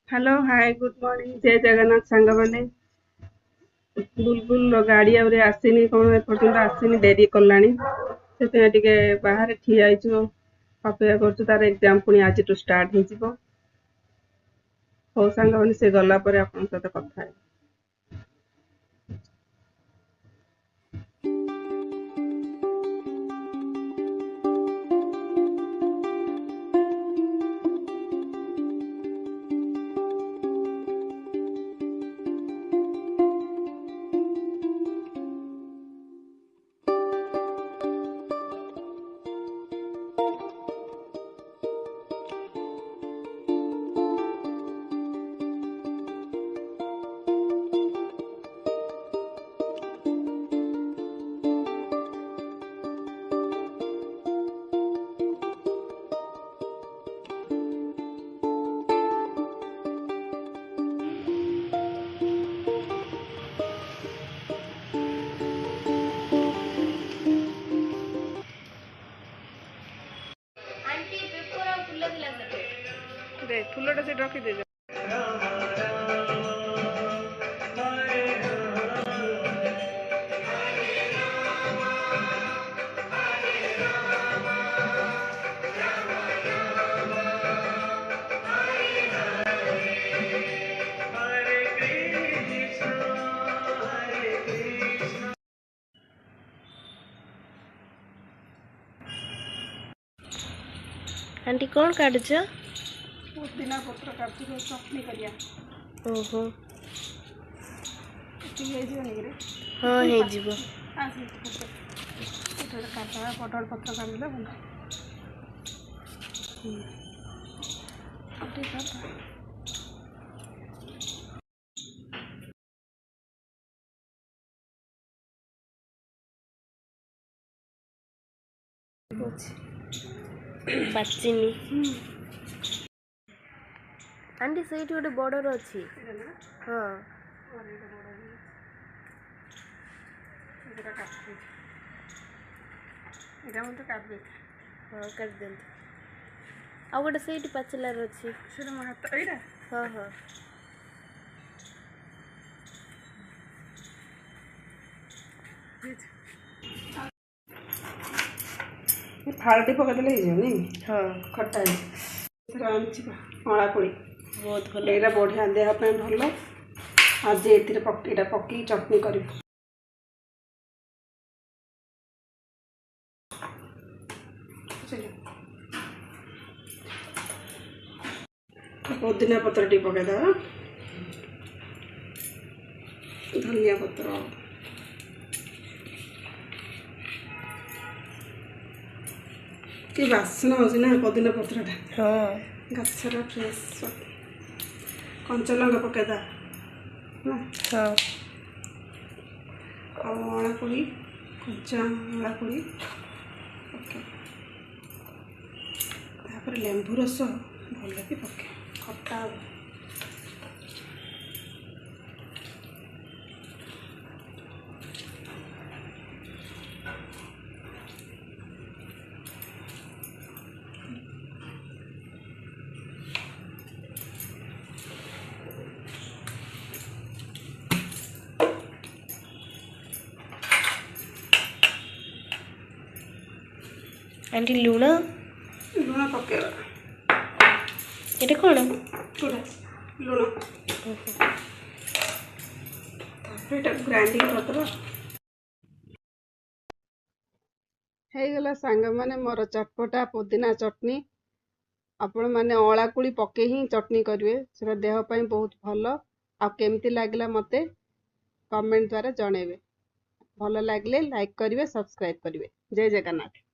Hello hi good morning जय जगन्नाथ सांग मैंने बुलबुल गाड़ी आउे आसनी कौन एपर्तंत आसनी डेरी कलानी से बाहर ठिया अपेक्षा कर तार एग्जाम पुणी आज स्टार्ट हो सांग मैंने से गला आप सहित कथा है। फूलटा से रखी दे आंटी कौन काटुछ? पुदीना पत्र काटुछ चटनी करिया। ओहो हाँ हे जीवो पटल पत्र काटिले भल पाचिनी आंटी से गोटे बॉर्डर अच्छी हाँ हाँ काट दिखाँ आ गोटे से पाचिलार अच्छी हाँ हाँ फाड़े पकईदे नहीं हाँ खटा अँला कोड़ी बहुत भल यहाँ बढ़िया देहपाई भल आज ये पकई चटनी कर पुदीना पत्र टी पकईद धनिया पत्र कि बासन होची ना पुदीना पत्रटा हाँ गछर फ्रेश कंचा लंका पकईदा हाँ अँला कोड़ी कंचा अँला कोड़ी लेंबू रस भल कि पके खटा आंटी लुण लुण पकेगा ये कौन लुण ग्राइंडिंग करदे गला सांग माने मोर चटपटा पुदीना चटनी आपण माने अँला कोड़ी पके ही चटनी करेंगे से देहपाई बहुत भल आ केमती लागला मते कमेंट द्वारा जणेबे भल लगे लाइक करेंगे सब्सक्राइब करेंगे जय जगन्नाथ।